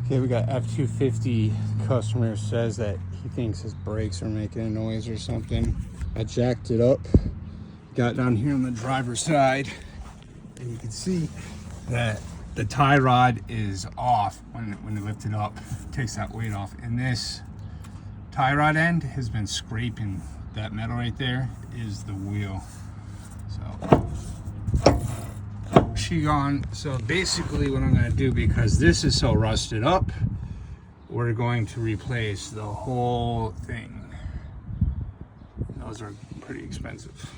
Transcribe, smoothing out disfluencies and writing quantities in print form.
Okay, we got F250. Customer says that he thinks his brakes are making a noise or something. I jacked it up, got down here on the driver's side, and you can see that the tie rod is off when you lift it up. It takes that weight off, and this tie rod end has been scraping. That metal right there is the wheel. So she gone. So basically what I'm going to do, because this is so rusted up, we're going to replace the whole thing. Those are pretty expensive.